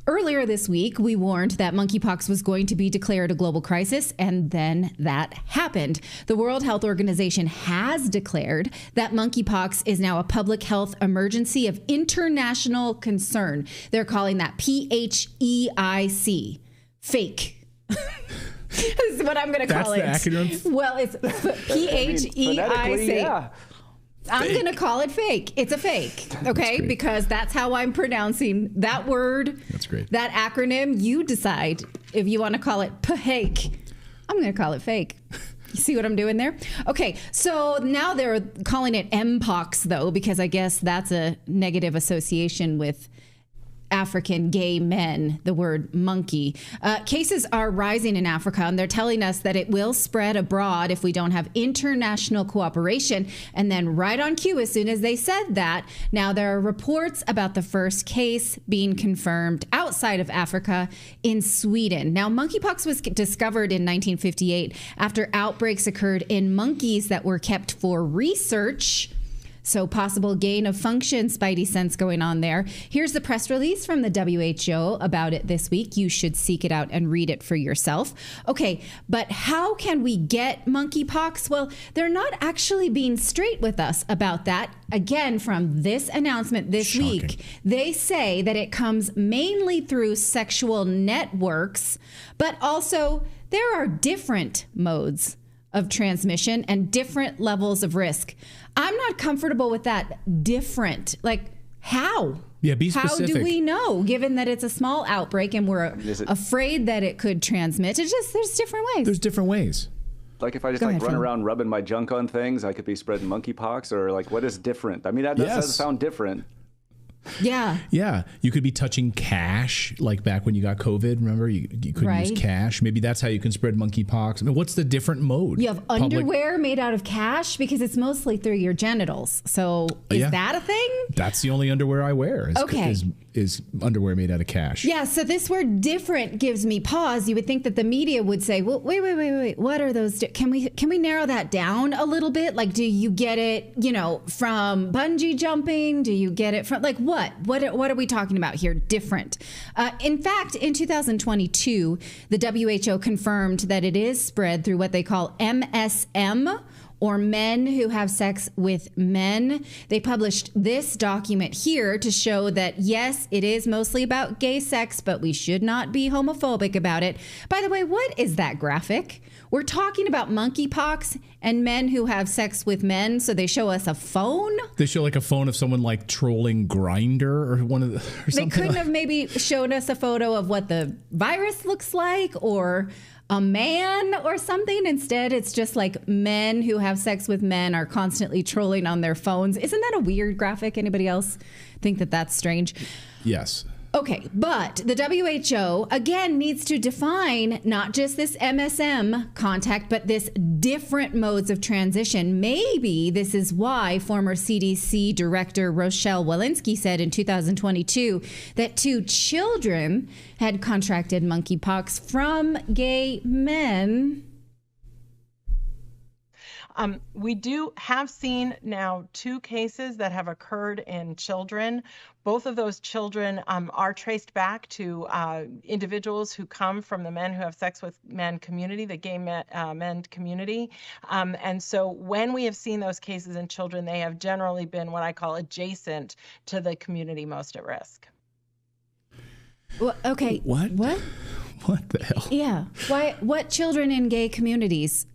Earlier this week, we warned that monkeypox was going to be declared a global crisis, and then that happened. The World Health Organization has declared that monkeypox is now a public health emergency of international concern. They're calling that PHEIC. Fake. This is what I'm going to call it. That's the acronym? Well, it's PHEIC. Yeah. I'm going to call it fake. It's a fake, okay? Because that's how I'm pronouncing that word. That's great. That acronym. You decide if you want to call it PHEIC. I'm going to call it fake. You see what I'm doing there? Okay, so now they're calling it mpox, though, because I guess that's a negative association with African gay men, the word monkey. Cases are rising in Africa, and they're telling us that it will spread abroad if we don't have international cooperation. And then right on cue, as soon as they said that, now there are reports about the first case being confirmed outside of Africa in Sweden. Now, monkeypox was discovered in 1958 after outbreaks occurred in monkeys that were kept for research. So possible gain of function, spidey sense going on there. Here's the press release from the WHO about it this week. You should seek it out and read it for yourself. Okay, but how can we get monkeypox? Well, they're not actually being straight with us about that. Again, from this announcement this week, they say that it comes mainly through sexual networks, but also there are different modes of transmission and different levels of risk. I'm not comfortable with that. Different. Like, how? Yeah, be specific. How do we know, given that it's a small outbreak and we're afraid that it could transmit? It's just, there's different ways. There's different ways. Like if I just run around rubbing my junk on things, I could be spreading monkeypox, or like, what is different? I mean, that does sound different. Yeah. Yeah. You could be touching cash, like back when you got COVID. Remember, you couldn't use cash. Maybe that's how you can spread monkeypox. I mean, what's the different mode? You have underwear made out of cash because it's mostly through your genitals. So is that a thing? That's the only underwear I wear. Is underwear made out of cash. Yeah. So this word different gives me pause. You would think that the media would say, well, wait. What are those? Can we narrow that down a little bit? Like, do you get it, from bungee jumping? Do you get it from what? What are we talking about here? Different. In fact, in 2022, the WHO confirmed that it is spread through what they call MSM, or men who have sex with men. They published this document here to show that, yes, it is mostly about gay sex, but we should not be homophobic about it. By the way, what is that graphic? We're talking about monkeypox and men who have sex with men, so they show us a phone. They show like a phone of someone like trolling Grindr or one of the. Or something. They couldn't have maybe showed us a photo of what the virus looks like or a man or something. Instead, it's just like men who have sex with men are constantly trolling on their phones. Isn't that a weird graphic? Anybody else think that that's strange? Yes. Okay, but the WHO, again, needs to define not just this MSM contact, but this different modes of transition. Maybe this is why former CDC Director Rochelle Walensky said in 2022 that 2 children had contracted monkeypox from gay men. We do have seen now 2 cases that have occurred in children. Both of those children are traced back to individuals who come from the men who have sex with men community, the gay men community. And so when we have seen those cases in children, they have generally been what I call adjacent to the community most at risk. Well, okay. What? What the hell? Yeah. Why? What children in gay communities?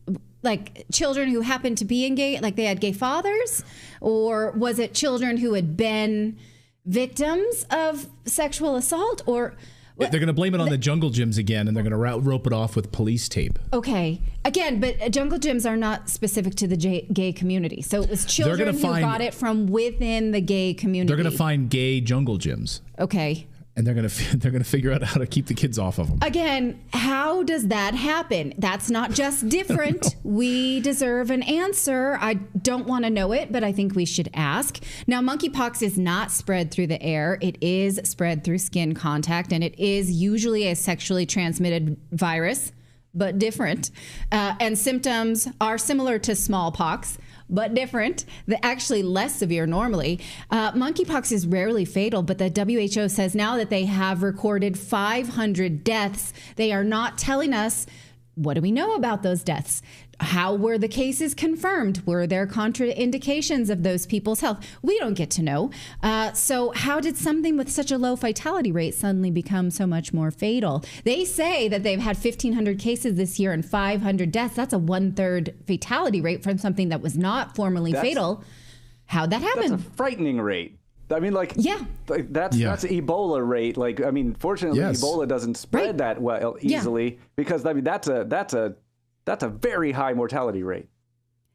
Like children who happened to be in gay, like they had gay fathers? Or was it children who had been victims of sexual assault? Or they're going to blame it on the jungle gyms again, and they're going to rope it off with police tape. Okay. Again, but jungle gyms are not specific to the gay community. So it was children who got it from within the gay community. They're going to find gay jungle gyms. Okay. And they're going to figure out how to keep the kids off of them. Again, how does that happen? That's not just different. We deserve an answer. I don't want to know it, but I think we should ask. Now, monkeypox is not spread through the air. It is spread through skin contact, and it is usually a sexually transmitted virus, but different. And symptoms are similar to smallpox, but different. Actually less severe normally. Monkeypox is rarely fatal, but the WHO says now that they have recorded 500 deaths. They are not telling us, what do we know about those deaths? How were the cases confirmed? Were there contraindications of those people's health? We don't get to know. So how did something with such a low fatality rate suddenly become so much more fatal? They say that they've had 1,500 cases this year and 500 deaths. That's a 1/3 fatality rate from something that was not formerly fatal. How'd that happen? That's a frightening rate. I mean, like, that's Ebola rate. Like, I mean, fortunately, Ebola doesn't spread that well easily because, I mean, that's a very high mortality rate.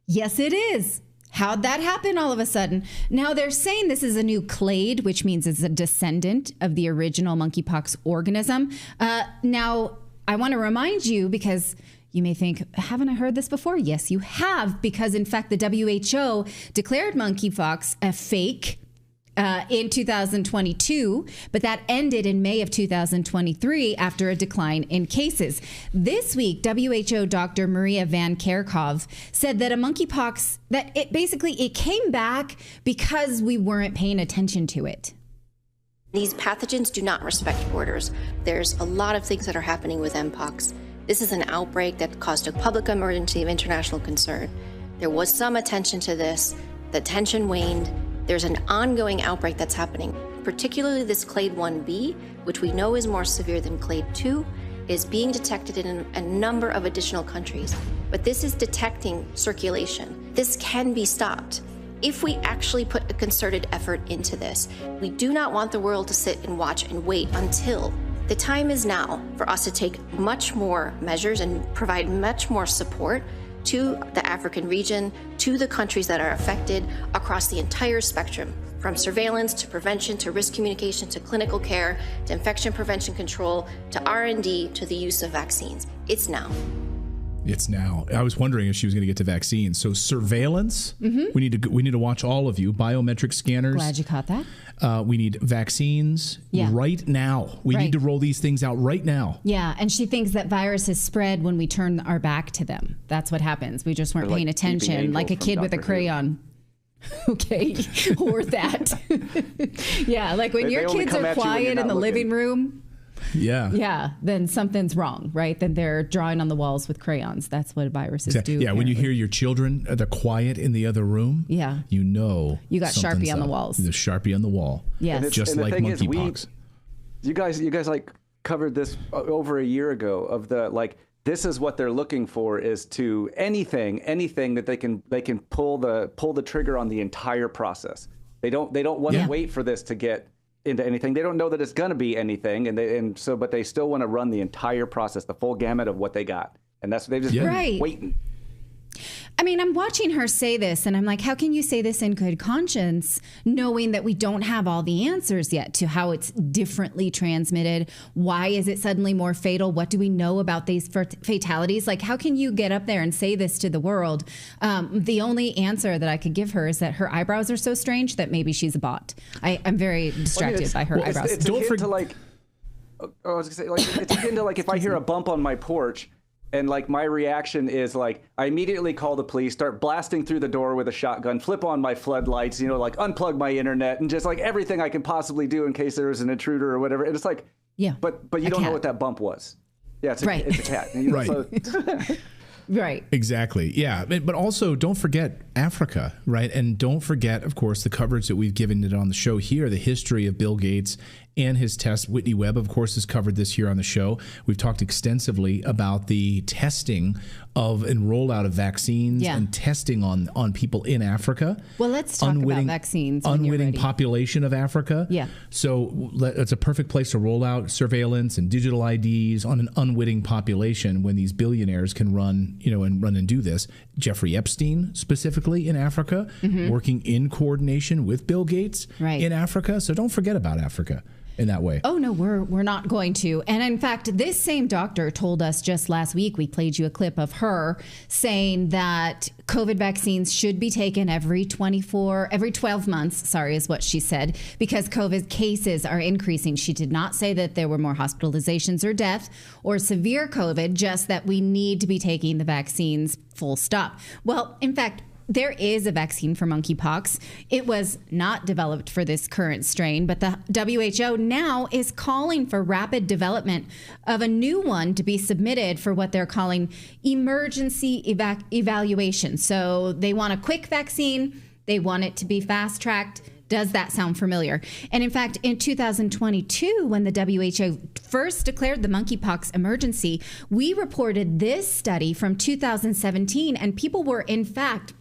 Yes, it is. How'd that happen all of a sudden? Now, they're saying this is a new clade, which means it's a descendant of the original monkeypox organism. Now, I want to remind you, because you may think, haven't I heard this before? Yes, you have, because, in fact, the WHO declared monkeypox a PHEIC in 2022, but that ended in May of 2023 after a decline in cases. This week, WHO Dr. Maria Van Kerkhove said that a monkeypox, that it came back because we weren't paying attention to it. These pathogens do not respect borders. There's a lot of things that are happening with mpox. This is an outbreak that caused a public emergency of international concern. There was some attention to this. The tension waned. There's an ongoing outbreak that's happening, particularly this clade 1b, which we know is more severe than clade 2, is being detected in a number of additional countries. But this is detecting circulation. This can be stopped if we actually put a concerted effort into this. We do not want the world to sit and watch and wait until. The time is now for us to take much more measures and provide much more support to the African region, to the countries that are affected across the entire spectrum, from surveillance to prevention to risk communication to clinical care to infection prevention control to R&D to the use of vaccines. It's now. It's now. I was wondering if she was going to get to vaccines. So surveillance, we need to watch all of you. Biometric scanners. Glad you caught that. We need vaccines right now. We need to roll these things out right now. Yeah, and she thinks that viruses spread when we turn our back to them. That's what happens. We just weren't paying attention, like a kid with a crayon. Okay, or that. Yeah, like when your kids are quiet in the living room. Yeah, then something's wrong, right? Then they're drawing on the walls with crayons. That's what viruses do. Yeah, apparently. When you hear your children, they're quiet in the other room, you know you got Sharpie on the walls. The Sharpie on the wall. Yes. Just like monkeypox. You guys like covered this over a year ago of the, like, this is what they're looking for, is to anything that they can pull the trigger on the entire process. They don't want to wait for this to get into anything. They don't know that it's going to be anything, but they still want to run the entire process, the full gamut of what they got, and that's what they've just been waiting. I mean, I'm watching her say this, and I'm like, how can you say this in good conscience, knowing that we don't have all the answers yet to how it's differently transmitted? Why is it suddenly more fatal? What do we know about these fatalities? Like, how can you get up there and say this to the world? The only answer that I could give her is that her eyebrows are so strange that maybe she's a bot. I'm very distracted by her eyebrows. It's akin to, like, I was gonna say, like, it's akin to, like, if I hear a bump on my porch, and, like, my reaction is, like, I immediately call the police, start blasting through the door with a shotgun, flip on my floodlights, like, unplug my internet, and just, like, everything I can possibly do in case there is an intruder or whatever. And it's like, but you don't know what that bump was. Yeah, it's a cat. Right. So, Right. Exactly. Yeah. But also, don't forget Africa, right? And don't forget, of course, the coverage that we've given it on the show here, the history of Bill Gates and his test. Whitney Webb, of course, has covered this here on the show. We've talked extensively about the testing of and rollout of vaccines and testing on people in Africa. Well, let's talk about vaccines. Unwitting population of Africa. Yeah. So it's a perfect place to roll out surveillance and digital IDs on an unwitting population when these billionaires can run and do this. Jeffrey Epstein, specifically in Africa, working in coordination with Bill Gates in Africa. So don't forget about Africa in that way. Oh, no, we're not going to. And in fact, this same doctor told us just last week, we played you a clip of her saying that COVID vaccines should be taken every 12 months, is what she said, because COVID cases are increasing. She did not say that there were more hospitalizations or death or severe COVID, just that we need to be taking the vaccines full stop. Well, in fact, there is a vaccine for monkeypox. It was not developed for this current strain, but the WHO now is calling for rapid development of a new one to be submitted for what they're calling emergency evaluation. So they want a quick vaccine. They want it to be fast-tracked. Does that sound familiar? And in fact, in 2022, when the WHO first declared the monkeypox emergency, we reported this study from 2017, and people were, in fact,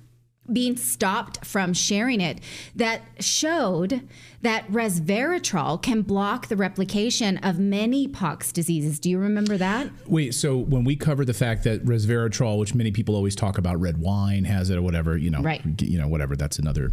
being stopped from sharing it, that showed that resveratrol can block the replication of many pox diseases. Do you remember that? Wait, so when we covered the fact that resveratrol, which many people always talk about, red wine has it or whatever, right. Whatever, that's another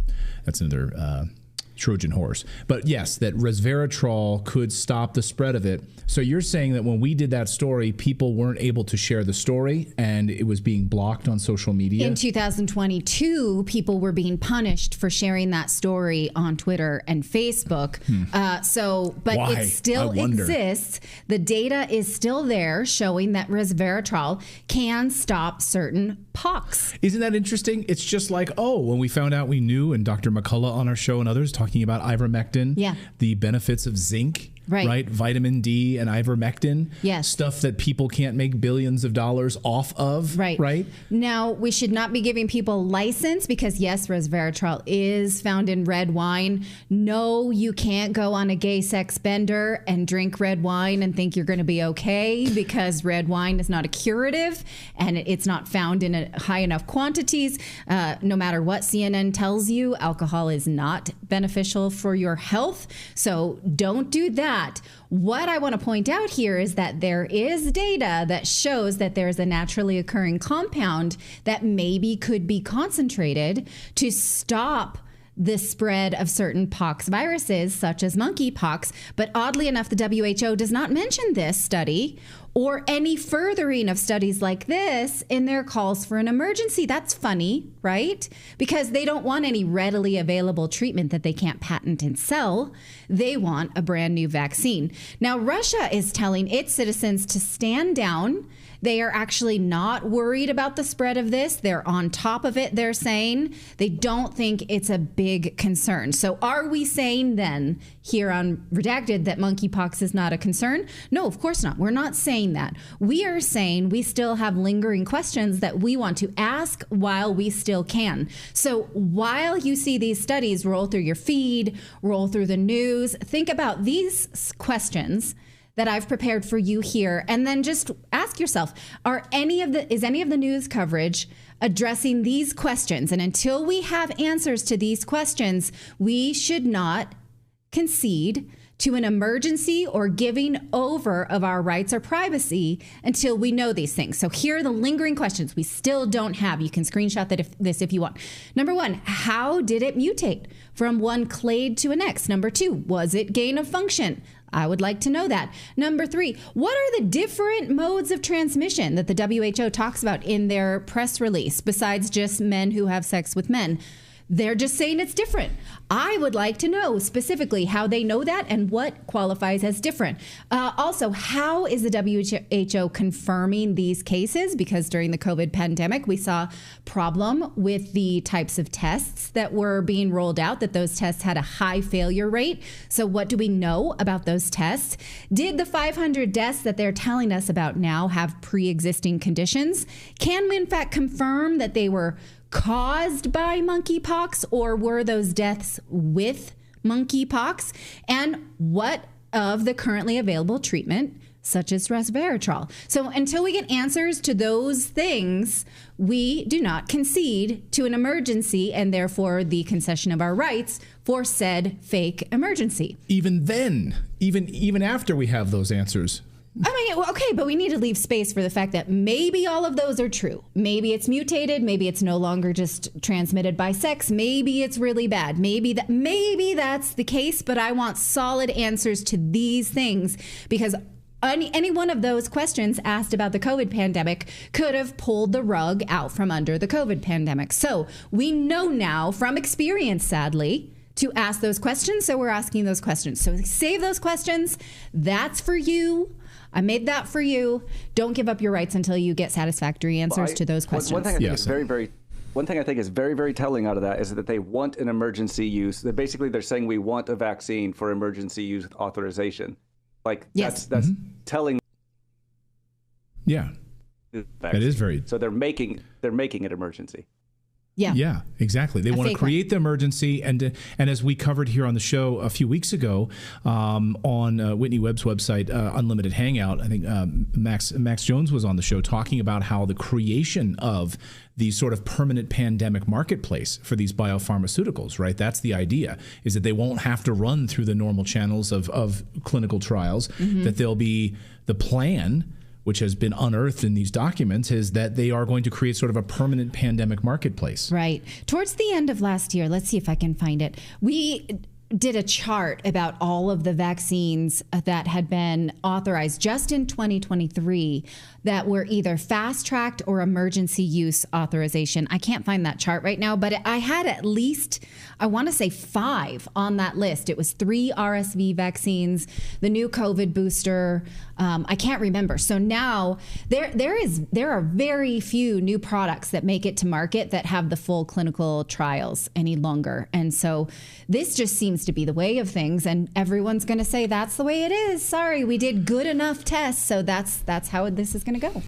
Trojan horse. But yes, that resveratrol could stop the spread of it. So you're saying that when we did that story, people weren't able to share the story and it was being blocked on social media? In 2022, people were being punished for sharing that story on Twitter and Facebook. But why? It still exists. The data is still there showing that resveratrol can stop certain pox. Isn't that interesting? It's just like, when we found out we knew, and Dr. McCullough on our show and others talking about ivermectin, the benefits of zinc, right? Vitamin D and ivermectin, stuff that people can't make billions of dollars off of, right? Now, we should not be giving people license because, yes, resveratrol is found in red wine. No, you can't go on a gay sex bender and drink red wine and think you're going to be okay because red wine is not a curative and it's not found in high enough quantities. No matter what CNN tells you, alcohol is not beneficial for your health. So don't do that. What I want to point out here is that there is data that shows that there's a naturally occurring compound that maybe could be concentrated to stop the spread of certain pox viruses, such as monkeypox. But oddly enough, the WHO does not mention this study or any furthering of studies like this in their calls for an emergency. That's funny, right? Because they don't want any readily available treatment that they can't patent and sell. They want a brand new vaccine. Now, Russia is telling its citizens to stand down. They are actually not worried about the spread of this. They're on top of it, they're saying. They don't think it's a big concern. So are we saying then here on Redacted that monkeypox is not a concern? No, of course not. We're not saying that. We are saying we still have lingering questions that we want to ask while we still can. So while you see these studies roll through your feed, roll through the news, think about these questions that I've prepared for you here, and then just ask yourself, is any of the news coverage addressing these questions? And until we have answers to these questions, we should not concede to an emergency or giving over of our rights or privacy until we know these things. So here are the lingering questions we still don't have. You can screenshot this if you want. Number one, how did it mutate from one clade to a next? Number two, was it gain of function? I would like to know that. Number three, what are the different modes of transmission that the WHO talks about in their press release besides just men who have sex with men? They're just saying it's different. I would like to know specifically how they know that and what qualifies as different. Also, how is the WHO confirming these cases? Because during the COVID pandemic, we saw problem with the types of tests that were being rolled out, that those tests had a high failure rate. So what do we know about those tests? Did the 500 deaths that they're telling us about now have pre-existing conditions? Can we in fact confirm that they were caused by monkeypox, or were those deaths with monkeypox? And what of the currently available treatment, such as resveratrol? So until we get answers to those things, we do not concede to an emergency and therefore the concession of our rights for said fake emergency. Even then, even after we have those answers. I mean, okay, but we need to leave space for the fact that maybe all of those are true. Maybe it's mutated. Maybe it's no longer just transmitted by sex. Maybe it's really bad. Maybe that's the case, but I want solid answers to these things because any one of those questions asked about the COVID pandemic could have pulled the rug out from under the COVID pandemic. So we know now from experience, sadly, to ask those questions. So we're asking those questions. So save those questions. That's for you. I made that for you. Don't give up your rights until you get satisfactory answers to those questions. One thing I think is very, very one thing I think is very, very telling out of that is that they want an emergency use. They're saying we want a vaccine for emergency use authorization. Like Yes. that's telling. Yeah, that is very. So they're making it emergency. Yeah, exactly. They want to create the emergency, and as we covered here on the show a few weeks ago on Whitney Webb's website, Unlimited Hangout, I think Max Jones was on the show talking about how the creation of the sort of permanent pandemic marketplace for these biopharmaceuticals, right? That's the idea, is that they won't have to run through the normal channels of clinical trials, that they'll be the plan, which has been unearthed in these documents, is that they are going to create sort of a permanent pandemic marketplace. Right. Towards the end of last year, let's see if I can find it, we did a chart about all of the vaccines that had been authorized just in 2023 that were either fast-tracked or emergency use authorization. I can't find that chart right now, but I had at least, I want to say 5 on that list. It was 3 RSV vaccines, the new COVID booster. I can't remember. So now there are very few new products that make it to market that have the full clinical trials any longer. And so this just seems to be the way of things, and everyone's going to say that's the way it is. Sorry, we did good enough tests, so that's how this is going to go.